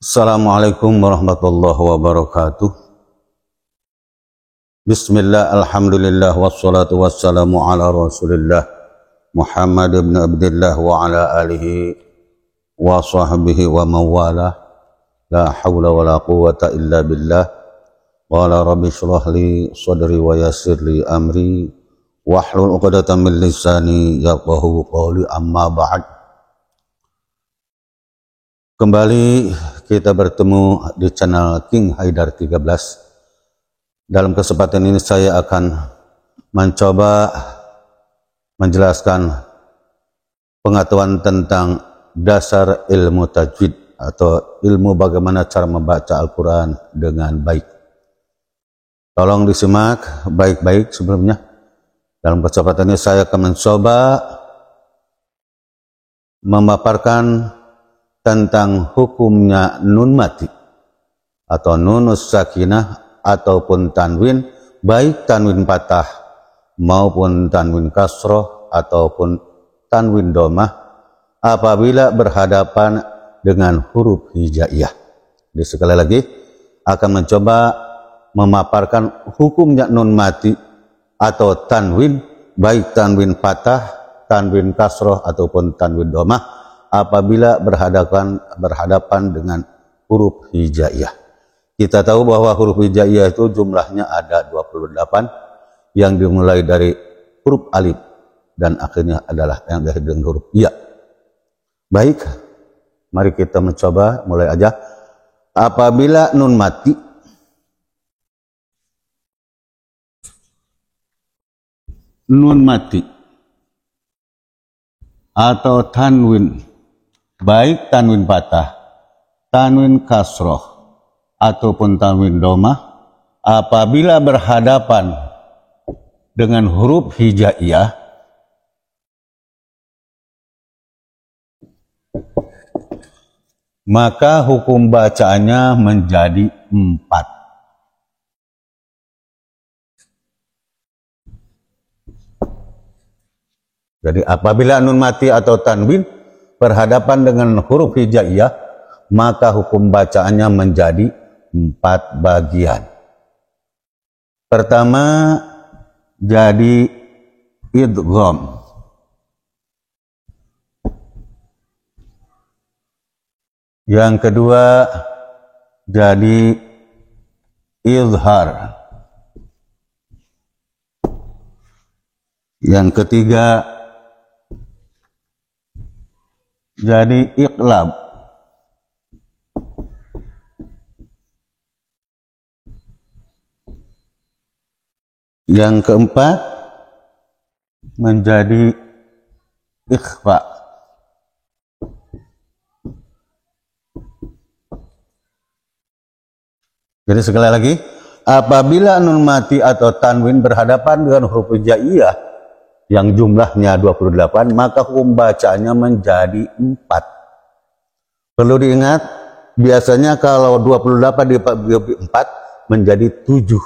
Assalamualaikum warahmatullahi wabarakatuh. Bismillah, alhamdulillah, wassalatu wassalamu ala rasulillah Muhammad ibn Abdullah wa ala alihi wa sahbihi wa mawala. La hawla wa la quwata illa billah. Wa la rabbi syrah li sadri wa yassir li amri wahlul uqdatan min lisani yafqahu qawli, amma ba'd. Kembali kita bertemu di channel King Haidar 13. Dalam kesempatan ini saya akan mencoba menjelaskan pengetahuan tentang dasar ilmu tajwid atau ilmu bagaimana cara membaca Al-Quran dengan baik. Tolong disimak baik-baik sebelumnya. Dalam kesempatan ini saya akan mencoba memaparkan tentang hukumnya nun mati atau nunus sakinah ataupun tanwin, baik tanwin patah maupun tanwin kasroh ataupun tanwin domah apabila berhadapan dengan huruf hijaiyah. Jadi sekali lagi akan mencoba memaparkan hukumnya nun mati atau tanwin, baik tanwin patah, tanwin kasroh ataupun tanwin domah apabila berhadapan dengan huruf hijaiyah. Kita tahu bahwa huruf hijaiyah itu jumlahnya ada 28 yang dimulai dari huruf alif dan akhirnya adalah yang diakhiri dengan huruf ya. Baik, mari kita mencoba mulai aja. Apabila nun mati atau tanwin, baik tanwin patah, tanwin kasroh, ataupun tanwin domah, apabila berhadapan dengan huruf hijaiyah, maka hukum bacaannya menjadi 4. Jadi apabila nun mati atau tanwin berhadapan dengan huruf hijaiyah, maka hukum bacaannya menjadi 4 bagian. Pertama, jadi idgham. Yang kedua, jadi izhar. Yang ketiga, jadi iqlab. Yang keempat, menjadi ikhfa. Jadi sekali lagi, apabila nun mati atau tanwin berhadapan dengan huruf hijaiyah yang jumlahnya 28, maka hukum bacaannya menjadi 4. Perlu diingat, biasanya kalau 28 dibagi 4 menjadi 7.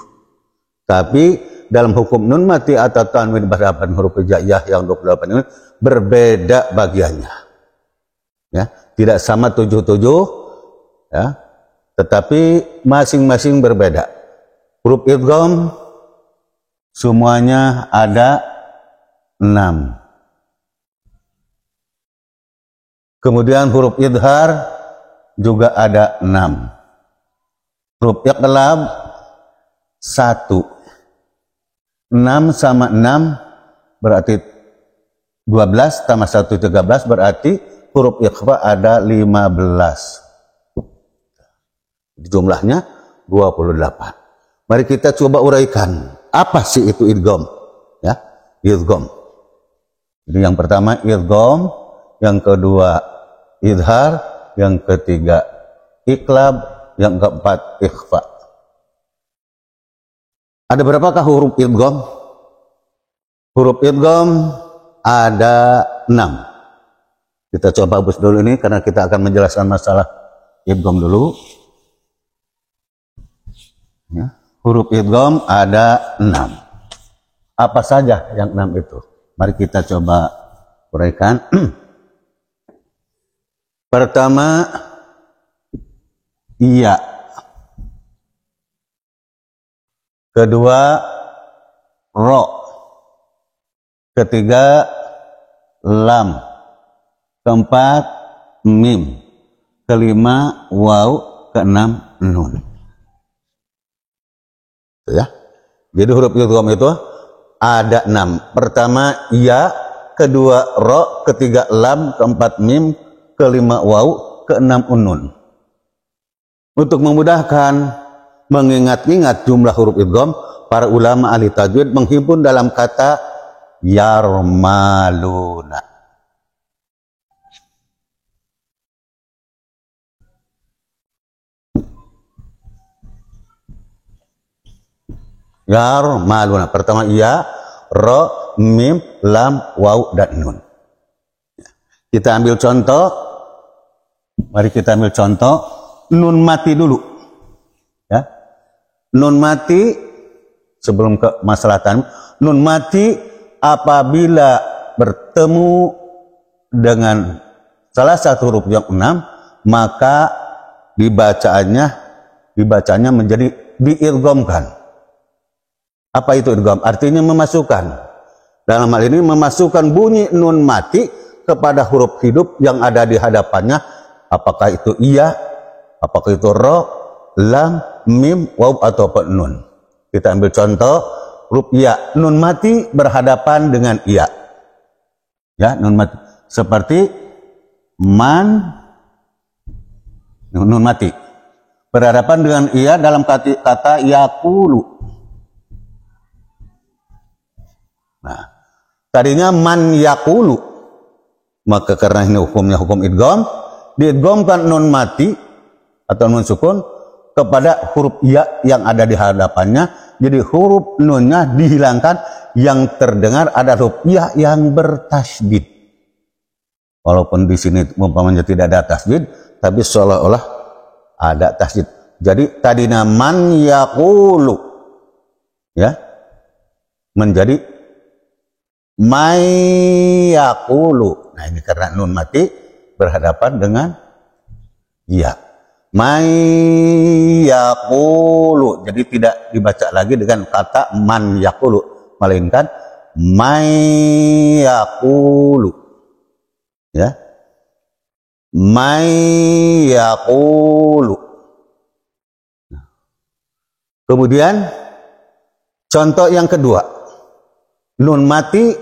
Tapi dalam hukum nun mati atau tanwin berhadapan huruf hijaiyah yang 28 ini berbeda bagiannya. Ya, tidak sama 77, ya, tetapi masing-masing berbeda. Huruf idgham semuanya ada 6. Kemudian huruf izhar juga ada 6. Huruf iqlab 1. 6 sama 6 berarti 12, tambah 1 13, berarti huruf ikhfa ada 15. Jumlahnya 28. Mari kita coba uraikan apa sih itu idgham, ya, idgham. Jadi yang pertama idgham, yang kedua izhar, yang ketiga iqlab, yang keempat ikhfa. Ada berapakah huruf idgham? Huruf idgham ada 6. Kita coba hapus dulu ini karena kita akan menjelaskan masalah idgham dulu. Ya, huruf idgham ada 6. Apa saja yang 6 itu? Mari kita coba uraikan. Pertama, iya. Kedua, ro. Ketiga, lam. Keempat, mim. Kelima, waw. Keenam, nun. Ya. Jadi huruf idgham itu ada 6. Pertama, ya. Kedua, ro. Ketiga, lam. Keempat, mim. Kelima, waw. Keenam, nun. Untuk memudahkan mengingat-ingat jumlah huruf idgham, para ulama ahli tajwid menghimpun dalam kata yarmaluna. Yarmaluna. Pertama ya, ro, mim, lam, waw, dan nun. Kita ambil contoh. Mari kita ambil contoh. Nun mati dulu. Ya. Nun mati sebelum ke masalah tanwin. Nun mati apabila bertemu dengan salah satu huruf yang 6, maka dibacanya menjadi diidghamkan. Apa itu idgham? Artinya memasukkan. Dalam hal ini memasukkan bunyi nun mati kepada huruf hidup yang ada di hadapannya. Apakah itu iya, apakah itu ro, lam, mim, waw, atau nun. Kita ambil contoh huruf ya. Nun mati berhadapan dengan iya. Ya, nun mati. Seperti man, nun mati berhadapan dengan iya dalam kata yakulu. Nah, tadinya man yakulu, maka karena ini hukumnya hukum idgham, diidghamkan nun mati atau nun sukun kepada huruf ya yang ada di hadapannya. Jadi huruf nunnya dihilangkan, yang terdengar ada huruf ya yang bertasydid. Walaupun di sini umpamanya tidak ada tasydid, tapi seolah-olah ada tasydid. Jadi tadinya man yakulu, ya, menjadi mayakulu. Nah, ini karena nun mati berhadapan dengan ya. Mayakulu. Jadi tidak dibaca lagi dengan kata man yakulu, melainkan mayakulu. Ya. Mayakulu. Kemudian contoh yang kedua. Nun mati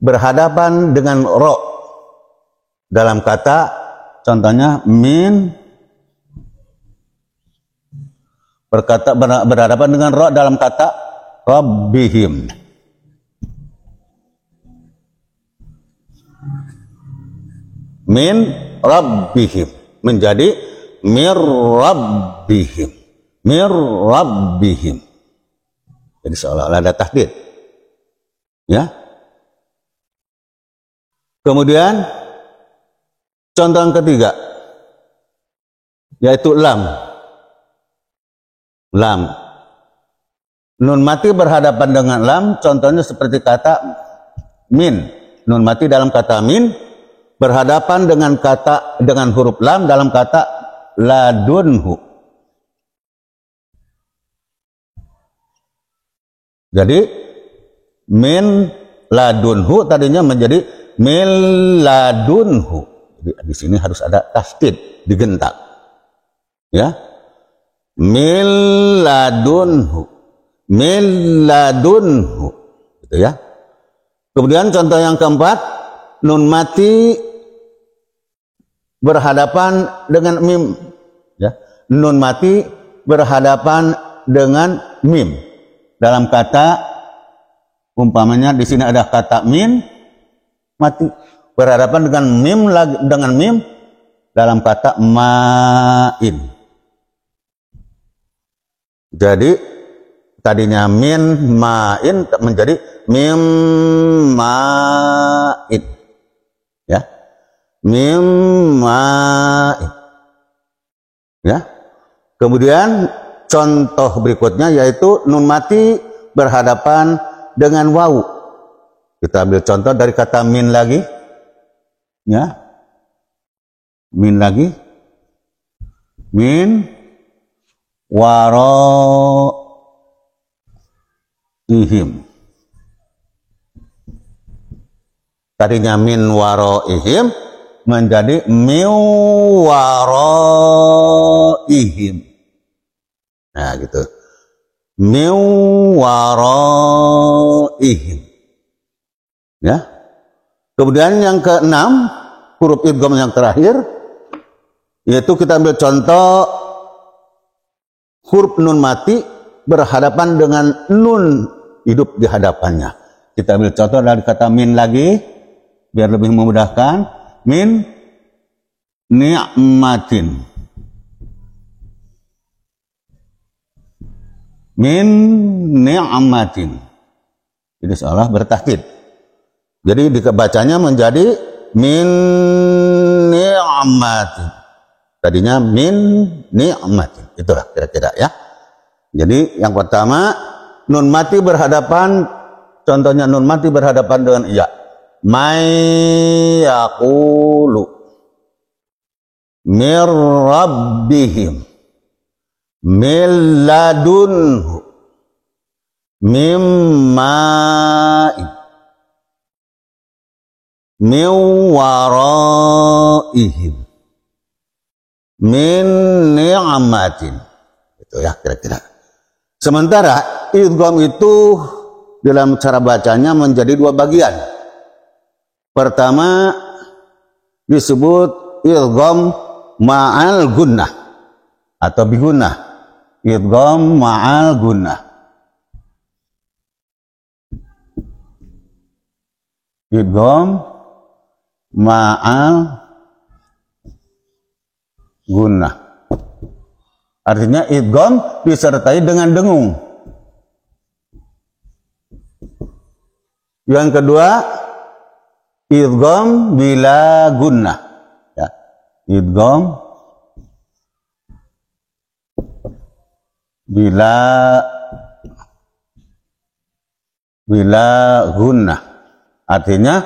berhadapan dengan ro dalam kata, contohnya min, berhadapan dengan ro dalam kata rabbihim. Min rabbihim menjadi mir rabbihim. Mir rabbihim. Jadi seolah-olah ada tahdid. Ya. Kemudian contoh yang ketiga yaitu lam. Lam. Nun mati berhadapan dengan lam, contohnya seperti kata min. Nun mati dalam kata min berhadapan dengan huruf lam dalam kata ladunhu. Jadi min ladunhu tadinya menjadi min ladunhu. Jadi di sini harus ada tasydid, digentak. Ya. Min ladunhu. Min ladunhu. Gitu ya. Kemudian contoh yang keempat, nun mati berhadapan dengan mim. Ya. Nun mati berhadapan dengan mim. Dalam kata, umpamanya di sini ada kata min mati berhadapan dengan mim dalam kata ma'in. Jadi tadinya min ma'in menjadi mim ma'in. Ya. Mim ma'in. Ya. Kemudian contoh berikutnya yaitu nun mati berhadapan dengan wawu. Kita ambil contoh dari kata min lagi. Ya. Min lagi. min waraihim. Tadinya min waraihim menjadi min waraihim. Nah gitu. Min waraihim. Ya. Kemudian yang keenam, huruf idgham yang terakhir, yaitu kita ambil contoh huruf nun mati berhadapan dengan nun hidup di hadapannya. Kita ambil contoh dari kata min lagi, biar lebih memudahkan. Min ni'matin. Min ni'matin. Ini seolah bertahdid. Jadi dibacanya menjadi min ni'matin. Tadinya min ni'matin. Itulah kira-kira ya. Jadi yang pertama, nun mati berhadapan, contohnya nun mati berhadapan dengan iya. May yaqulu mir rabbihim min ladunhu mimma'i min waraihim min ni'matin. Itu ya kira-kira. Sementara idgham itu dalam cara bacanya menjadi dua bagian. Pertama disebut idgham ma'al gunnah atau bigunnah. Idgham ma'al gunnah. Idgham ma'al gunnah. Artinya idgham disertai dengan dengung. Yang kedua, idgham bila gunnah. Ya. Idgham bila gunnah. Artinya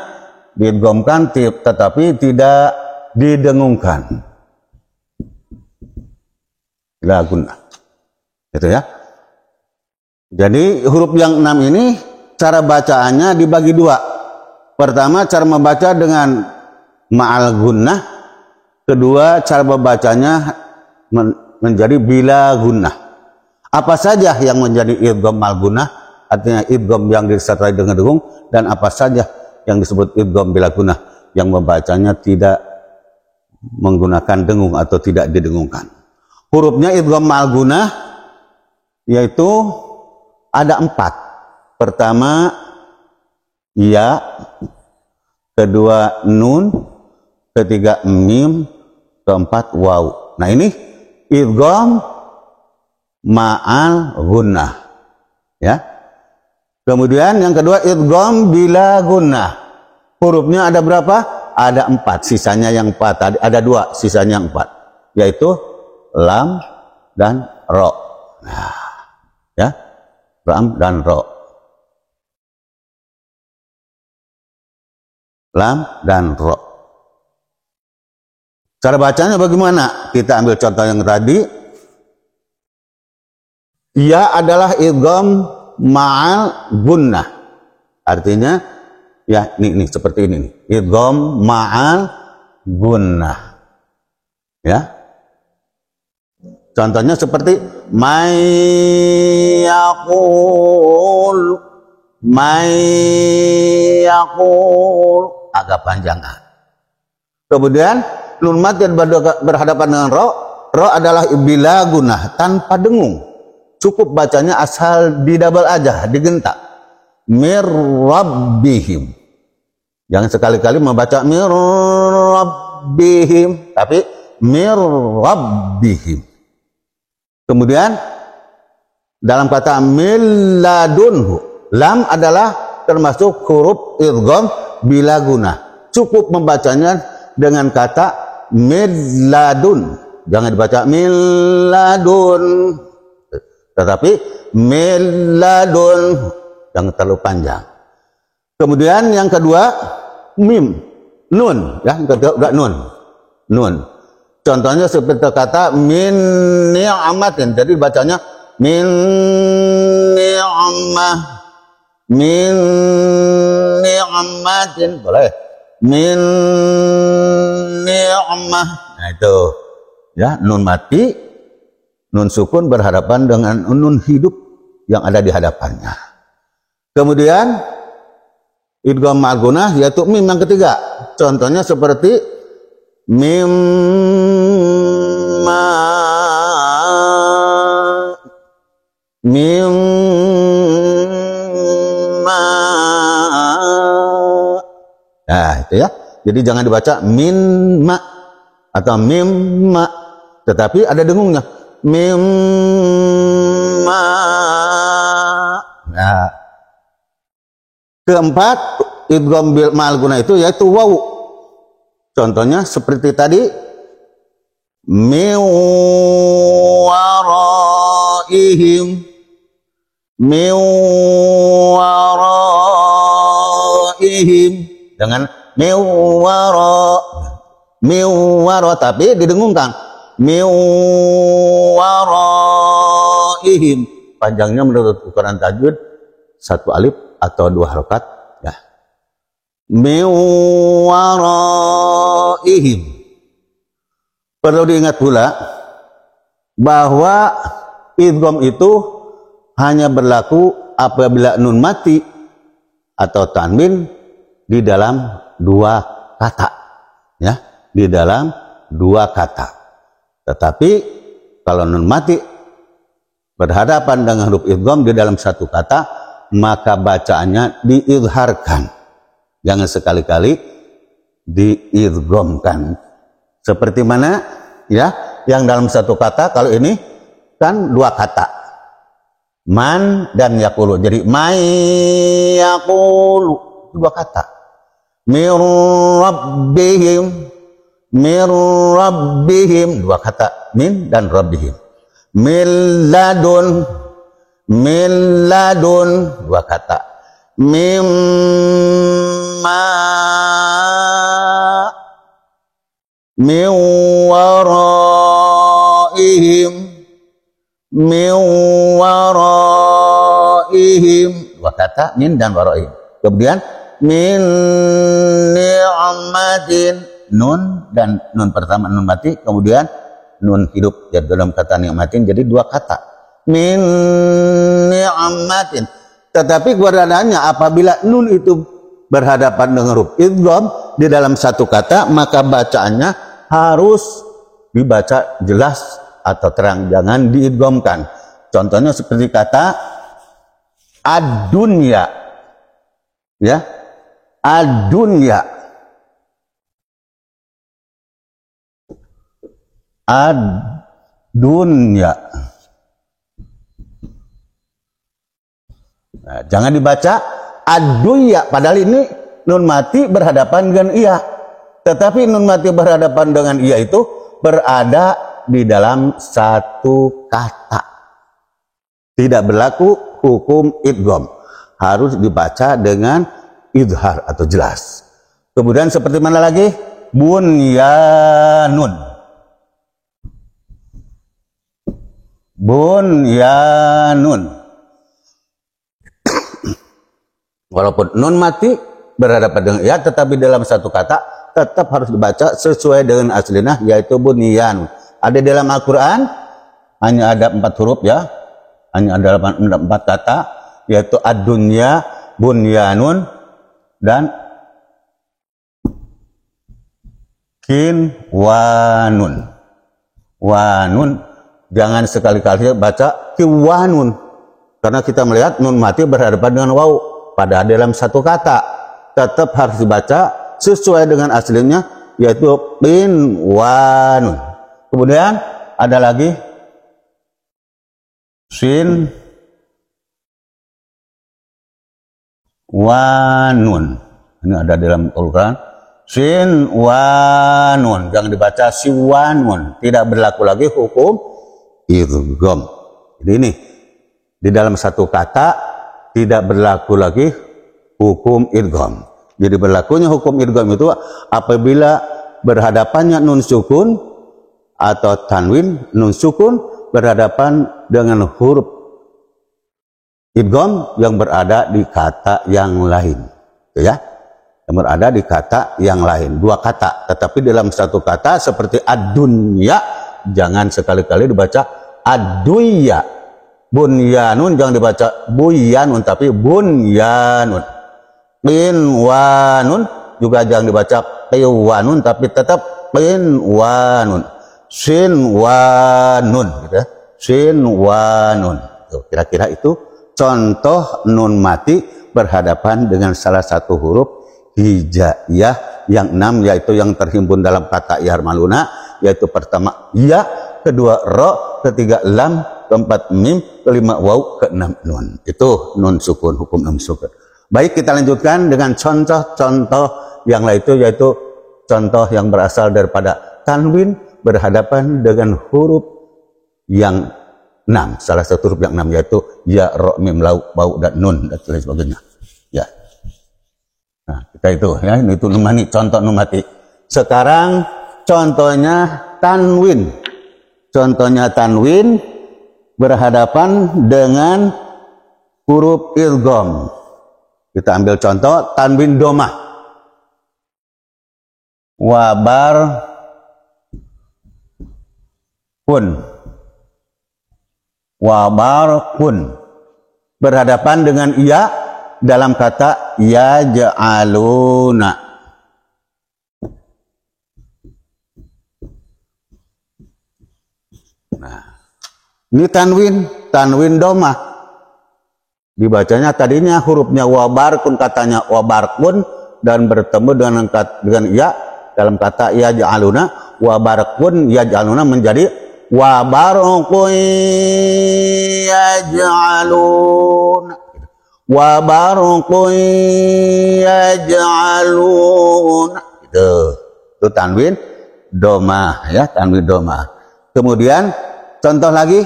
diidghamkan tetapi tidak didengungkan. Bila gunnah. Gitu ya. Jadi huruf yang 6 ini cara bacaannya dibagi dua. Pertama, cara membaca dengan ma'al gunnah. Kedua, cara membacanya menjadi bila gunnah. Apa saja yang menjadi idgham ma'al gunnah? Artinya idgham yang disertai dengan dengung. Dan apa saja yang disebut idgham bila gunnah? Yang membacanya tidak menggunakan dengung atau tidak didengungkan. Hurufnya idgham ma'al gunnah yaitu ada 4. Pertama, ya, kedua nun, ketiga mim, keempat waw. Nah ini idgham ma'al gunnah, ya. Kemudian yang kedua idgham bila gunnah. Hurufnya ada berapa? Ada 4. Sisanya yang 4. Ada 2. Sisanya yang 4. Yaitu lam dan ro. Nah, ya, lam dan ro. Lam dan ro. Cara bacanya bagaimana? Kita ambil contoh yang tadi. Ya adalah idgham ma'al gunnah. Artinya ya ini seperti ini nih. Idgham ma'al gunnah. Ya. Contohnya seperti may yaqul agak panjang. Kemudian nun mati berhadapan dengan ro. Ro adalah bila gunnah tanpa dengung. Cukup bacanya asal didabel aja, digentak. Mir rabbihim. Jangan sekali-kali membaca mir rabbihim, tapi mir rabbihim. Kemudian dalam kata min ladunhu, lam adalah termasuk huruf idgham bila gunnah. Cukup membacanya dengan kata min ladun. Jangan dibaca min ladun, tetapi min ladun, jangan terlalu panjang. Kemudian yang kedua mim, nun, ya, yang kedua nun. Contohnya seperti kata min ni'matin, jadi bacanya min ni'mah, min ni'matin, boleh min ni'mah. Nah itu ya, nun mati, nun sukun berhadapan dengan nun hidup yang ada di hadapannya. Kemudian idgham ma'gunah yaitu mim yang ketiga. Contohnya seperti mimma, mimma. Nah itu ya, jadi jangan dibaca minma atau mimma, tetapi ada dengungnya, mimma. Nah, keempat idgham bil ma'al gunah itu yaitu wawu. Contohnya seperti tadi min waraihim, min waraihim dengan min wara, tapi didengungkan min waraihim. Panjangnya menurut ukuran tajwid 1 alif atau 2 harokat ya. Min waraihim. Perlu diingat pula bahwa idgham itu hanya berlaku apabila nun mati atau tanwin di dalam 2 kata ya, di dalam 2 kata. Tetapi kalau nun mati berhadapan dengan huruf idgham di dalam 1 kata, maka bacaannya diizharkan. Jangan sekali-kali diidghamkan. Seperti mana ya, yang dalam 1 kata, kalau ini kan 2 kata, man dan yaqulu. Jadi may yaqulu 2 kata. Mir rabbihim, mir rabbihim 2 kata, min dan rabbihim. Milladun, milladun 2 kata. Mimma, min waraihim, min waraihim 2 kata, min dan waraihim. Kemudian min ni'matin, nun dan nun pertama nun mati, kemudian nun hidup jadi dalam kata ni'matin, jadi 2 kata, min ni'matin. Tetapi keberadaannya apabila nun itu berhadapan dengan huruf idgham di dalam 1 kata, maka bacaannya harus dibaca jelas atau terang, jangan diidghamkan. Contohnya seperti kata ad-dunya ya, ad-dunya, ad-dunya. Nah, jangan dibaca ad-dunya, padahal ini nun mati berhadapan dengan iya. Tetapi nun mati berhadapan dengan iya itu berada di dalam 1 kata. Tidak berlaku hukum idgham. Harus dibaca dengan idhar atau jelas. Kemudian seperti mana lagi? Bunyanun. Bunyanun. Walaupun nun mati berhadapan dengan ya, tetapi dalam 1 kata tetap harus dibaca sesuai dengan aslinya, yaitu bunyan. Ada dalam Al-Quran hanya ada 4 huruf ya, hanya ada 4 kata, yaitu ad-dunya, bunyanun, dan kinwanun. Wanun, jangan sekali-kali baca kiwanun, karena kita melihat nun mati berhadapan dengan waw. Pada dalam 1 kata tetap harus dibaca sesuai dengan aslinya, yaitu qinwanun. Kemudian ada lagi sin wanun. Ini ada dalam Al-Quran. Sin wanun, jangan dibaca siwanun. Tidak berlaku lagi hukum idgham. Jadi ini di dalam 1 kata tidak berlaku lagi hukum idgham. Jadi berlakunya hukum idgham itu apabila berhadapannya nun sukun atau tanwin nun sukun berhadapan dengan huruf idgham yang berada di kata yang lain, ya, yang berada di kata yang lain, dua kata, tetapi dalam satu kata seperti ad-dunya, jangan sekali-kali dibaca ad-dunya. Bunyanun jangan dibaca buyanun, tapi bunyanun. Qinwanun juga jangan dibaca qiwanun, tapi tetap qinwanun. Sinwanun, gitu ya. Sinwanun. Kira-kira itu contoh nun mati berhadapan dengan salah satu huruf hijaiyah yang 6, yaitu yang terhimpun dalam kata yarmaluna, yaitu pertama ya, kedua ro, ketiga lam, keempat mim, kelima waw, keenam nun. Itu nun sukun, hukum nun sukun. Baik, kita lanjutkan dengan contoh-contoh yang lain, yaitu contoh yang berasal daripada tanwin berhadapan dengan huruf yang 6. Salah satu huruf yang 6 yaitu ya, ro, mim, lau, bau, dan nun, dan lain sebagainya. Ya. Nah, kita itu ya, itu numani, contoh numati. Sekarang contohnya tanwin. Contohnya tanwin berhadapan dengan huruf idgham. Kita ambil contoh tanwin domah. Wabar kun. Wabar kun. Berhadapan dengan iya dalam kata yaj'aluna. Nah, ini tanwin domah. Dibacanya tadinya hurufnya wabarkun, katanya wabarkun, dan bertemu dengan ya dalam kata yaj'aluna. Wabarkun yaj'aluna menjadi wabarkun yaj'aluna. Wabarkun yaj'aluna. Itu tanwin domah, ya, tanwin domah. Kemudian contoh lagi,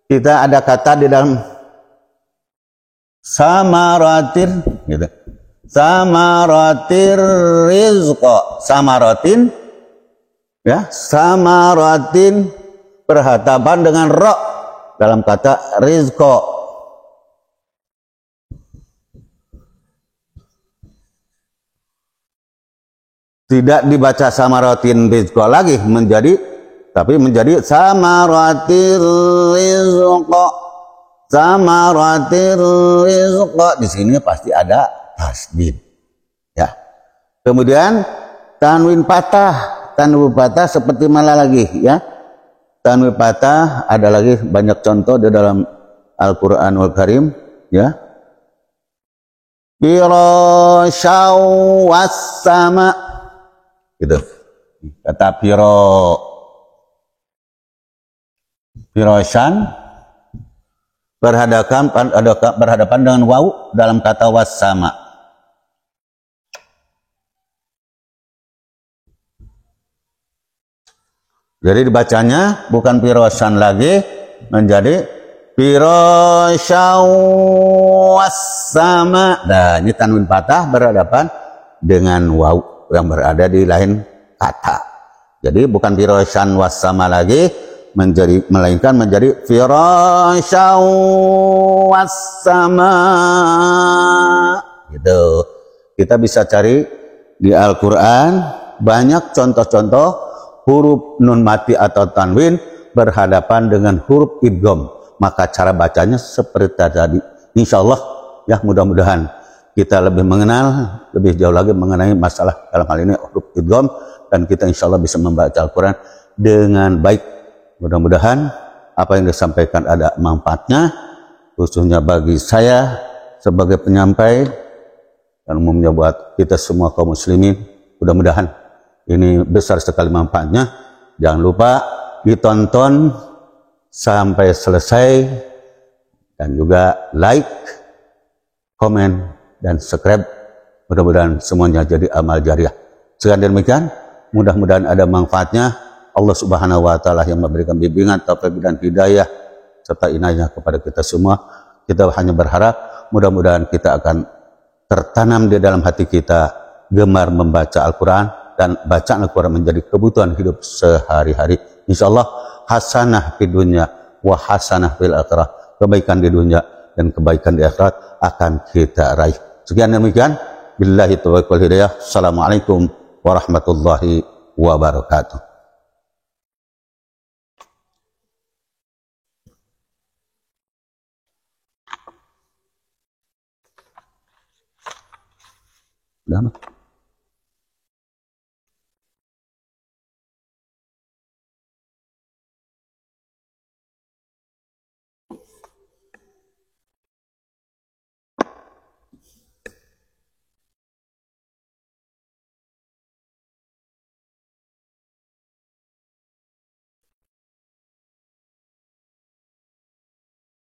kita ada kata di dalam samaratir, gitu. Samaratir rizqa, samaratin, ya, samaratin berhadapan dengan ro dalam kata rizqa. Tidak dibaca samaratin rizqa lagi, tapi menjadi samaratir rizqa. Samaratir rizqa. Di sini pasti ada tasdid, ya. Kemudian tanwin patah. Tanwin patah seperti mana lagi, ya? Tanwin patah ada lagi banyak contoh di dalam Al-Qur'anul Karim, ya. Firasyaw was-sama, gitu. Kata firasyan berhadapan dengan waw dalam kata was-sama. Jadi dibacanya bukan firasyan lagi, menjadi firasyaw was-sama. Nah, ini tanwin patah berhadapan dengan waw yang berada di lain kata. Jadi bukan firasyan was-sama lagi, melainkan menjadi firasyaw was-sama, gitu. Kita bisa cari di Al-Quran banyak contoh-contoh huruf nun mati atau tanwin berhadapan dengan huruf idgham. Maka cara bacanya seperti tadi. Insya Allah, ya, mudah-mudahan kita lebih mengenal, lebih jauh lagi mengenai masalah dalam hal ini huruf idgham, dan kita insya Allah bisa membaca Al-Quran dengan baik. Mudah-mudahan apa yang disampaikan ada manfaatnya, khususnya bagi saya sebagai penyampai, dan umumnya buat kita semua kaum muslimin. Mudah-mudahan ini besar sekali manfaatnya. Jangan lupa ditonton sampai selesai, dan juga like, komen, dan subscribe. Mudah-mudahan semuanya jadi amal jariah. Sekian demikian, mudah-mudahan ada manfaatnya. Allah Subhanahu wa Ta'ala yang memberikan bimbingan, taufik, dan hidayah serta inayahnya kepada kita semua. Kita hanya berharap mudah-mudahan kita akan tertanam di dalam hati kita gemar membaca Al-Quran, dan baca Al-Quran menjadi kebutuhan hidup sehari-hari, insyaallah hasanah di dunia wa hasanah fil akhirah, kebaikan di dunia dan kebaikan di akhirat akan kita raih. Sekian demikian, billahi taufiq wal hidayah. Assalamualaikum warahmatullahi wabarakatuh. Udah,